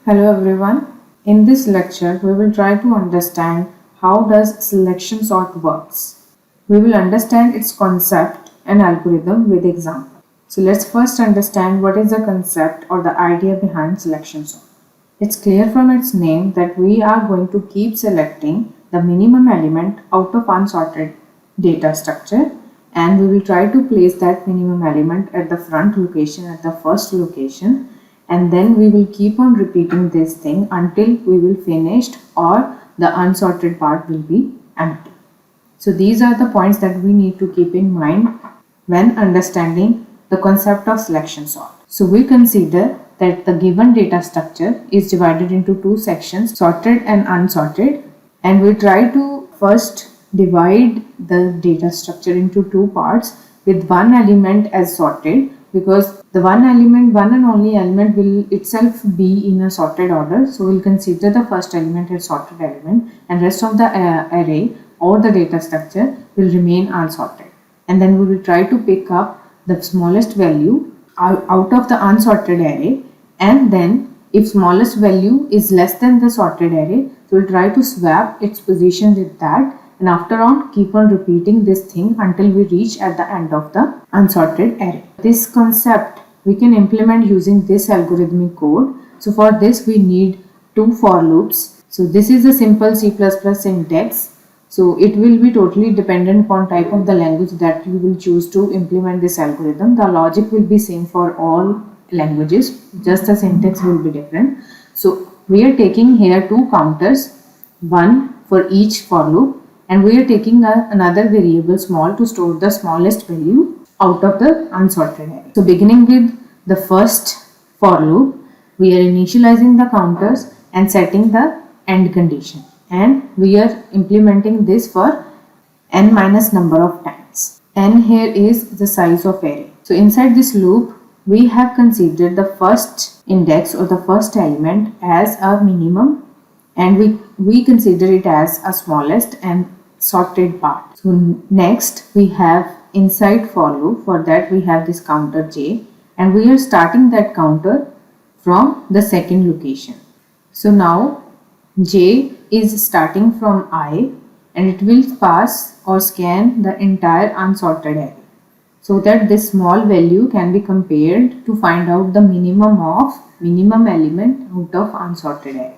Hello everyone. In this lecture, we will try to understand how does selection sort works. We will understand its concept and algorithm with example. So let's first understand what is the concept or the idea behind selection sort. It's clear from its name that we are going to keep selecting the minimum element out of unsorted data structure, and we will try to place that minimum element at the front location, at the first location, and then we will keep on repeating this thing until we will finished or the unsorted part will be empty. So these are the points that we need to keep in mind when understanding the concept of selection sort. So we consider that the given data structure is divided into two sections, sorted and unsorted, and we try to first divide the data structure into two parts with one element as sorted, because the one and only element will itself be in a sorted order. So we'll consider the first element as sorted element, and rest of the array or the data structure will remain unsorted. And then we will try to pick up the smallest value out of the unsorted array, and then if smallest value is less than the sorted array, so we'll try to swap its position with that, and after on keep on repeating this thing until we reach at the end of the unsorted array. This concept we can implement using this algorithmic code. So for this we need two for loops. So this is a simple C++ syntax. So it will be totally dependent upon type of the language that you will choose to implement this algorithm. The logic will be same for all languages, just the syntax will be different. So we are taking here two counters, one for each for loop, and we are taking another variable small to store the smallest value out of the unsorted array. So beginning with the first for loop, we are initializing the counters and setting the end condition, and we are implementing this for n minus number of times. N here is the size of array. So inside this loop we have considered the first index or the first element as a minimum, and we consider it as a smallest and sorted part. So next we have inside for loop, for that we have this counter j, and we are starting that counter from the second location. So now j is starting from I, and it will pass or scan the entire unsorted array, so that this small value can be compared to find out the minimum element out of unsorted array.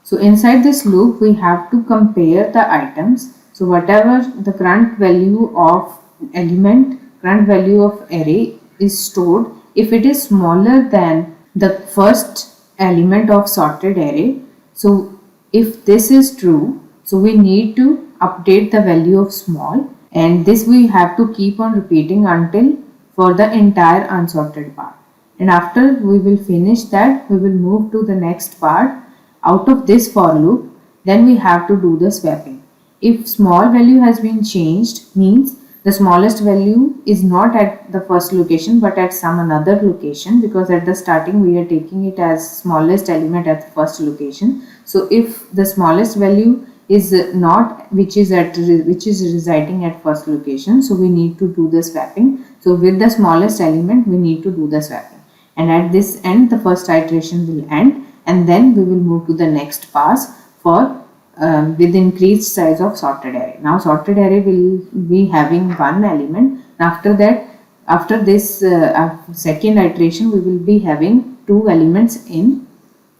So inside this loop we have to compare the items. So whatever the current value of element, current value of array is stored, if it is smaller than the first element of sorted array, so if this is true, so we need to update the value of small, and this we have to keep on repeating until for the entire unsorted part. And after we will finish that, we will move to the next part out of this for loop. Then we have to do the swapping. If small value has been changed, means the smallest value is not at the first location but at some another location, because at the starting we are taking it as smallest element at the first location. So if the smallest value is not which is residing at first location, so we need to do the swapping. So with the smallest element we need to do the swapping, and at this end the first iteration will end, and then we will move to the next pass for with increased size of sorted array. Now sorted array will be having one element. After that, after this second iteration, we will be having two elements in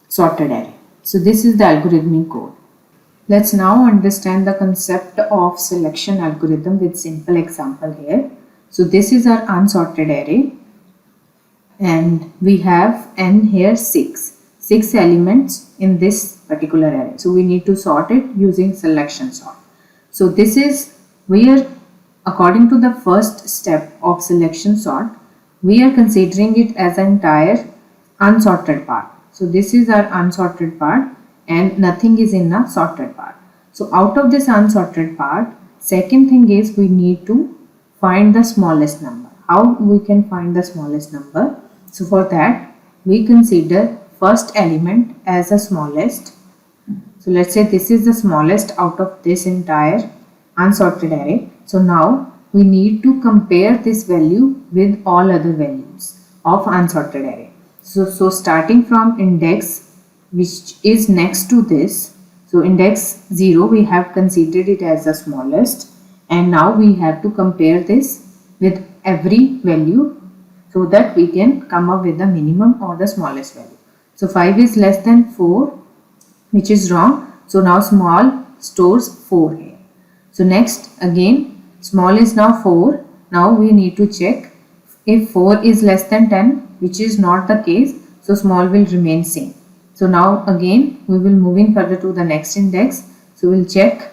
sorted array. So this is the algorithmic code. Let's now understand the concept of selection algorithm with simple example here. So this is our unsorted array, and we have n here 6 elements in this particular array. So we need to sort it using selection sort. So this is, we are according to the first step of selection sort, we are considering it as an entire unsorted part. So this is our unsorted part, and nothing is in a sorted part. So out of this unsorted part, second thing is we need to find the smallest number. How we can find the smallest number? So for that we consider first element as the smallest. So let's say this is the smallest out of this entire unsorted array. So now we need to compare this value with all other values of unsorted array. So starting from index which is next to this. So index 0 we have considered it as the smallest, and now we have to compare this with every value so that we can come up with the minimum or the smallest value. So 5 is less than 4, which is wrong. So now small stores 4 here. So next again small is now 4. Now we need to check if 4 is less than 10, which is not the case. So small will remain same. So now again we will moving further to the next index. So we'll check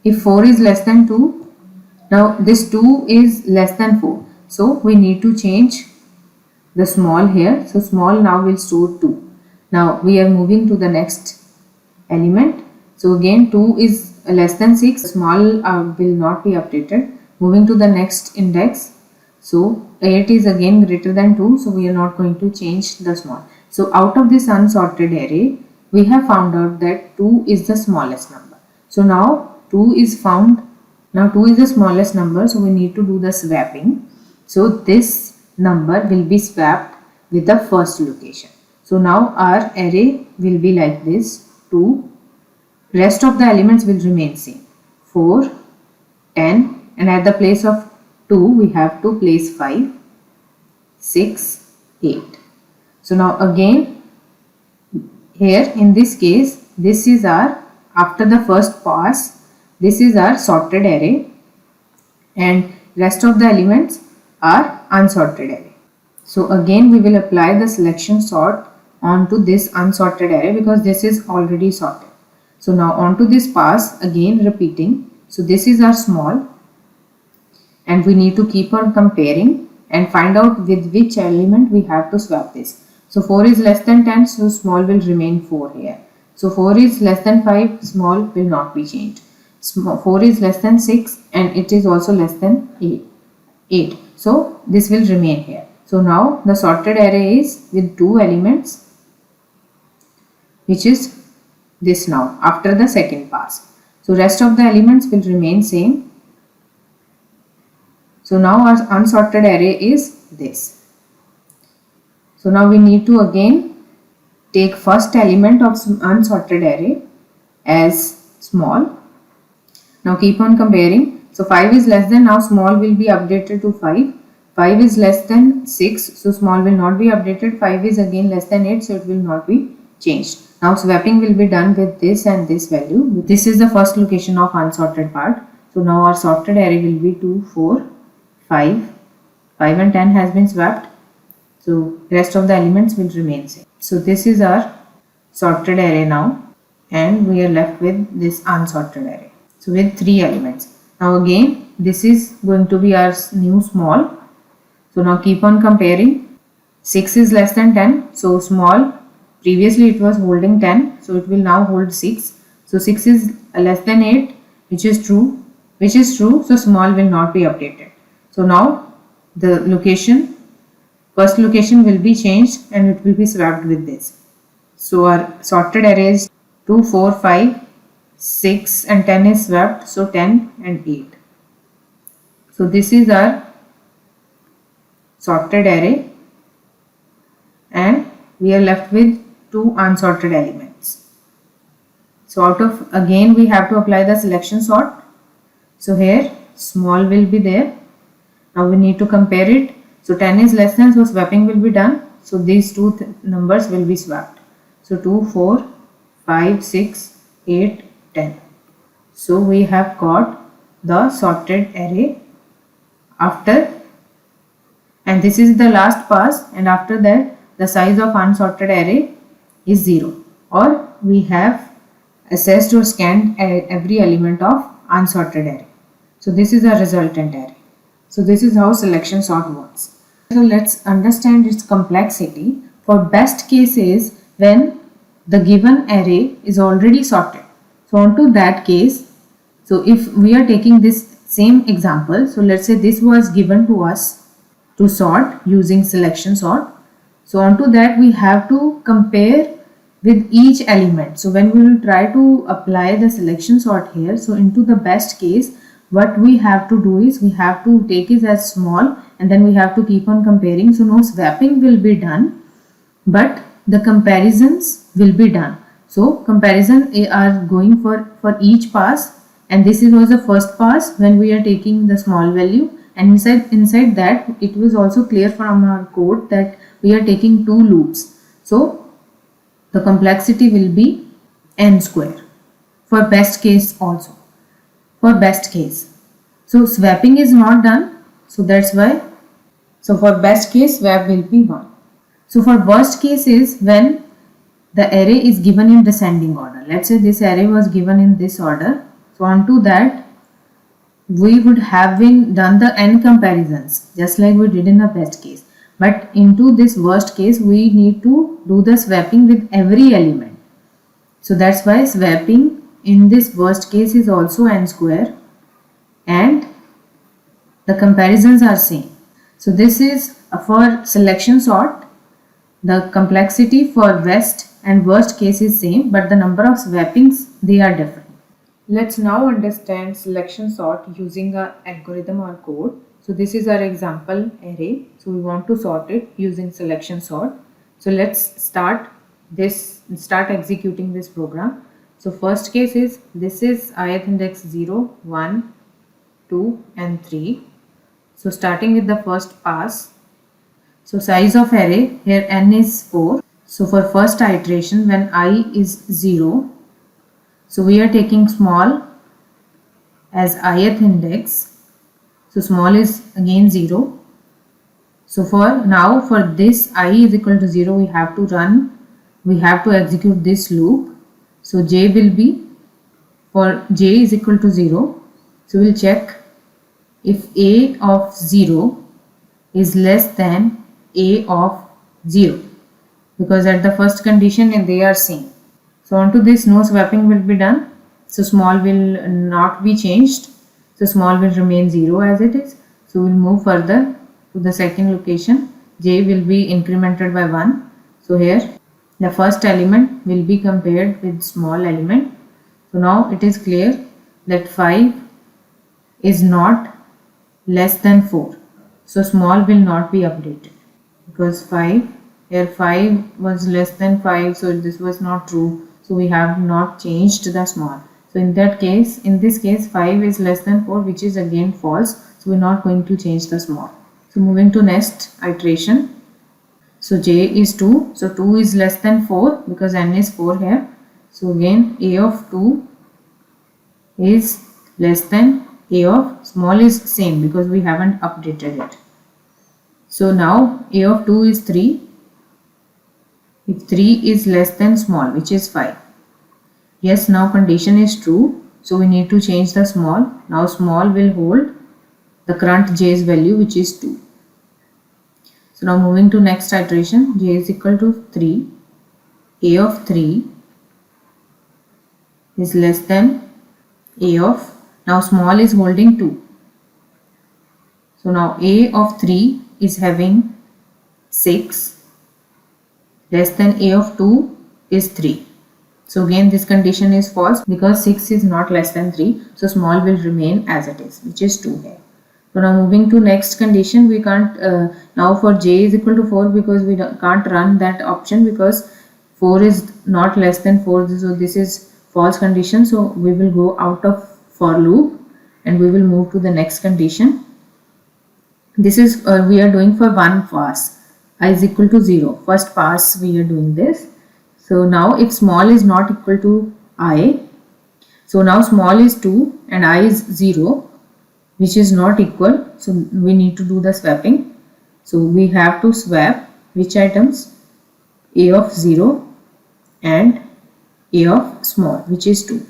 if 4 is less than 2. Now this 2 is less than 4. So we need to change the small here. So small now will store 2. Now we are moving to the next element. So again 2 is less than 6. Small will not be updated. Moving to the next index. So 8 is again greater than 2. So we are not going to change the small. So out of this unsorted array, we have found out that 2 is the smallest number. So now 2 is found. Now 2 is the smallest number. So we need to do the swapping. So this number will be swapped with the first location. So now our array will be like this: 2. Rest of the elements will remain same: 4, 10, and at the place of 2 we have to place 5, 6, 8. So now again here in this case, this is our, after the first pass, this is our sorted array, and rest of the elements are unsorted array. So again we will apply the selection sort onto this unsorted array because this is already sorted. So now onto this pass, again repeating. So this is our small, and we need to keep on comparing and find out with which element we have to swap this. So 4 is less than 10, so small will remain 4 here. So 4 is less than 5, small will not be changed. 4 is less than 6, and it is also less than 8. So this will remain here. So now the sorted array is with 2 elements, which is this now after the second pass. So rest of the elements will remain same. So now our unsorted array is this. So now we need to again take first element of unsorted array as small. Now keep on comparing. So 5 is less than, now small will be updated to 5. 5 is less than 6, so small will not be updated. 5 is again less than 8, so it will not be changed. Now swapping will be done with this and this value. This is the first location of unsorted part. So now our sorted array will be 2, 4, 5. 5 and 10 has been swapped. So rest of the elements will remain same. So this is our sorted array now, and we are left with this unsorted array. So with 3 elements. Now again this is going to be our new small. So now keep on comparing. 6 is less than 10. So small, previously it was holding 10. So it will now hold 6. So 6 is less than 8, which is true. So small will not be updated. So now the location, first location will be changed and it will be swapped with this. So our sorted array is 2, 4, 5, 6 and 10 is swapped. So 10 and 8. So this is our sorted array, and we are left with 2 unsorted elements. So out of, again we have to apply the selection sort. So here small will be there. Now we need to compare it. So 10 is less than, so swapping will be done. So these two numbers will be swapped. So 2, 4, 5, 6, 8, 10. So we have got the sorted array after, and this is the last pass, and after that the size of unsorted array is 0, or we have assessed or scanned every element of unsorted array. So this is a resultant array. So this is how selection sort works. So let's understand its complexity. For best cases, when the given array is already sorted. So onto that case, so if we are taking this same example, so let's say this was given to us to sort using selection sort. So onto that we have to compare with each element. So when we will try to apply the selection sort here, so into the best case, what we have to do is we have to take it as small, and then we have to keep on comparing. So no swapping will be done, but the comparisons will be done. So comparison are going for each pass, and this was the first pass when we are taking the small value, and inside that it was also clear from our code that we are taking 2 loops. So the complexity will be n square for best case also. For best case, so swapping is not done, so that's why. So for best case, swap will be 1. So for worst case is when the array is given in descending order. Let's say this array was given in this order. So onto that we would have been done the n comparisons just like we did in the best case. But into this worst case we need to do the swapping with every element. So that's why swapping in this worst case is also n square, and the comparisons are same. So this is for selection sort. The complexity for best and worst case is same, but the number of swappings, they are different. Let's now understand selection sort using an algorithm or code. So this is our example array. So we want to sort it using selection sort. So let's start executing this program. So first case is, this is ith index 0, 1, 2 and 3. So starting with the first pass. So size of array, here n is 4. So for first iteration when I is 0, so we are taking small as ith index. So small is again 0. So for this I is equal to 0, we have to execute this loop. So j will be, for j is equal to 0, so we'll check if a of 0 is less than a of 0, because at the first condition they are same. So onto this no swapping will be done. So small will not be changed. So small will remain 0 as it is. So we'll move further to the second location. J will be incremented by 1. So here the first element will be compared with small element. So now it is clear that 5 is not less than 4. So small will not be updated, because 5 was less than 5, so this was not true. So we have not changed the small. So in this case 5 is less than 4, which is again false. So we're not going to change the small. So moving to next iteration. So j is 2. So 2 is less than 4 because n is 4 here. So again a of 2 is less than a of small is same because we haven't updated it. So now a of 2 is 3. If 3 is less than small, which is 5. Yes, now condition is true. So we need to change the small. Now small will hold the current j's value, which is 2. So now moving to next iteration, j is equal to 3. A of 3 is less than a of, now small is holding 2. So now a of 3 is having 6. Less than a of 2 is 3. So again this condition is false because 6 is not less than 3. So small will remain as it is, which is 2 here. So now moving to next condition, we can't now for j is equal to 4 because we can't run that option because 4 is not less than 4. So this is false condition. So we will go out of for loop and we will move to the next condition. This is we are doing for one pass. I is equal to 0. First pass we are doing this. So now if small is not equal to I, so now small is 2 and I is 0, which is not equal. So we need to do the swapping. So we have to swap which items? A of 0 and A of small, which is 2.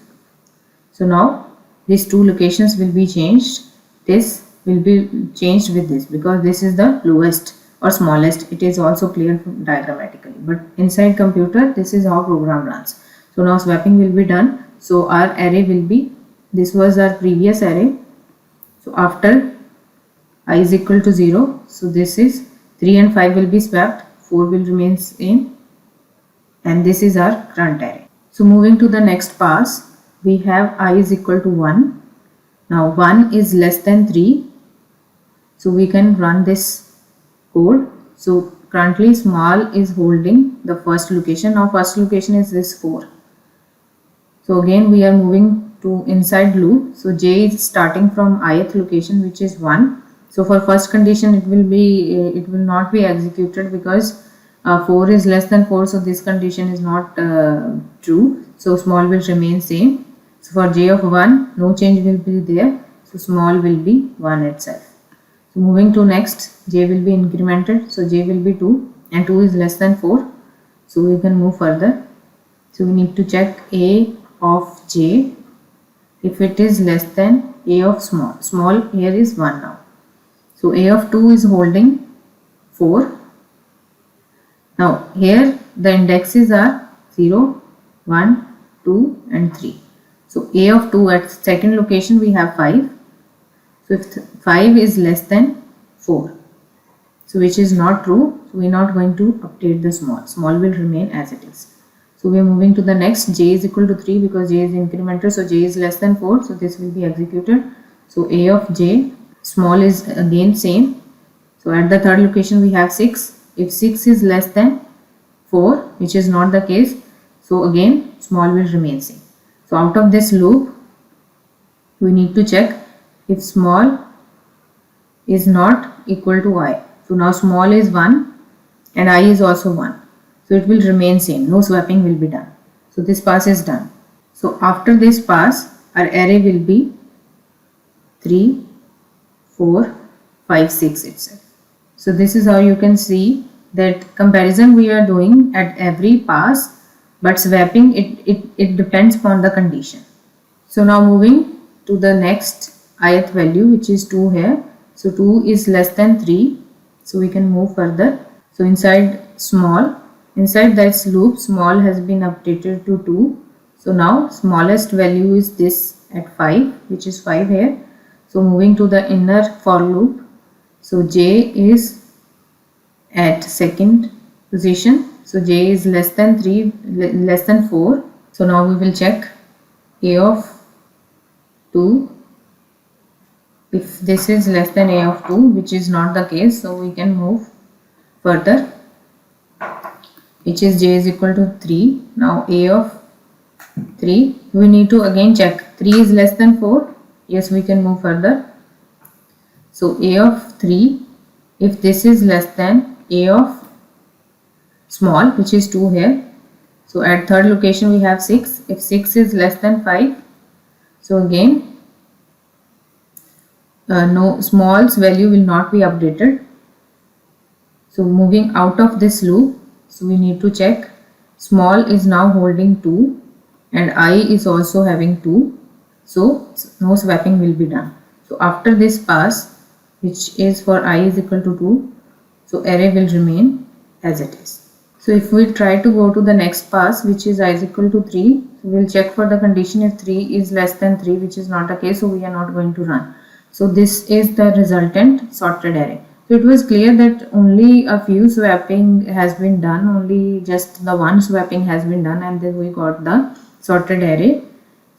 So now these two locations will be changed. This will be changed with this because this is the lowest or smallest. It is also clear diagrammatically, but inside computer this is how program runs. So now swapping will be done. So our array will be, this was our previous array. So after I is equal to 0, so this is 3 and 5 will be swapped, 4 will remain same, and this is our current array. So moving to the next pass, we have I is equal to 1. Now 1 is less than 3, so we can run this code. So currently small is holding the first location. Now first location is this 4. So again we are moving to inside loop. So j is starting from ith location, which is 1. So for first condition it will not be executed because 4 is less than 4, so this condition is not true. So small will remain same. So for j of 1, no change will be there. So small will be 1 itself. So moving to next, j will be incremented. So j will be 2 and 2 is less than 4. So we can move further. So we need to check a of j. If it is less than a of small. Small here is 1 now. So a of 2 is holding 4. Now here the indexes are 0, 1, 2 and 3. So a of 2 at second location we have 5. So if 5 is less than 4, so which is not true, so we are not going to update the small. Small will remain as it is. So we are moving to the next. J is equal to 3 because j is incremental, so j is less than 4, so this will be executed. So a of j, small is again same. So at the third location we have 6. If 6 is less than 4, which is not the case, so again small will remain same. So out of this loop we need to check if small is not equal to I. So now small is 1 and I is also 1. So it will remain same. No swapping will be done. So this pass is done. So after this pass, our array will be 3, 4, 5, 6 itself. So this is how you can see that comparison we are doing at every pass, but swapping it depends upon the condition. So now moving to the next ith value, which is 2 here. So 2 is less than 3, so we can move further. So inside this loop, small has been updated to 2. So now smallest value is this at 5, which is 5 here. So moving to the inner for loop. So j is at second position. So j is less than 3, less than 4. So now we will check a of 2. If this is less than a of 2, which is not the case, so we can move further, which is j is equal to 3. Now a of 3, we need to again check 3 is less than 4. Yes, we can move further. So a of 3, if this is less than a of small, which is 2 here. So at third location we have 6. If 6 is less than 5, so again no, small's value will not be updated. So moving out of this loop, so we need to check small is now holding 2 and I is also having 2. So no swapping will be done. So after this pass, which is for I is equal to 2, so array will remain as it is. So if we try to go to the next pass, which is I is equal to 3, so we will check for the condition if 3 is less than 3, which is not the case, so we are not going to run. So this is the resultant sorted array. So it was clear that only a few swapping has been done, only just the one swapping has been done, and then we got the sorted array.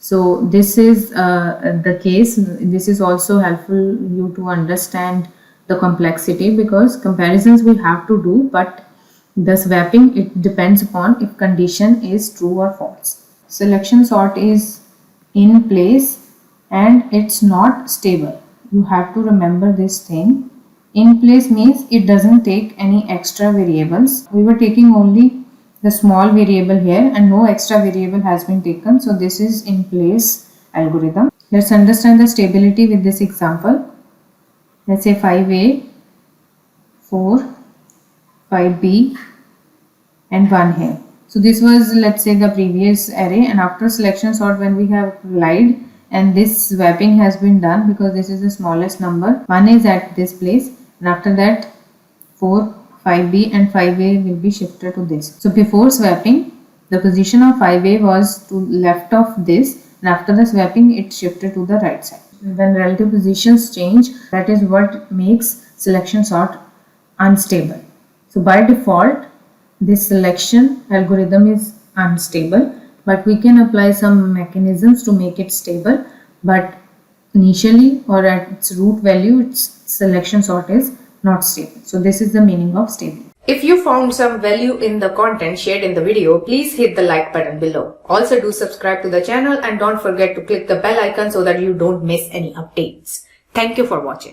So this is the case. This is also helpful you to understand the complexity, because comparisons we have to do, but the swapping it depends upon if condition is true or false. Selection sort is in place and it's not stable. You have to remember this thing. In place means it doesn't take any extra variables. We were taking only the small variable here and no extra variable has been taken. So this is in place algorithm. Let's understand the stability with this example. Let's say 5a, 4, 5b and 1 here. So this was, let's say, the previous array, and after selection sort when we have applied and this swapping has been done, because this is the smallest number, 1 is at this place, and after that 4, 5b and 5a will be shifted to this. So before swapping, the position of 5a was to left of this, and after the swapping it shifted to the right side. When relative positions change, that is what makes selection sort unstable. So by default this selection algorithm is unstable, but we can apply some mechanisms to make it stable, but initially or at its root value its selection sort is not stable. So this is the meaning of stable. If you found some value in the content shared in the video, please hit the like button below. Also do subscribe to the channel and don't forget to click the bell icon so that you don't miss any updates. Thank you for watching.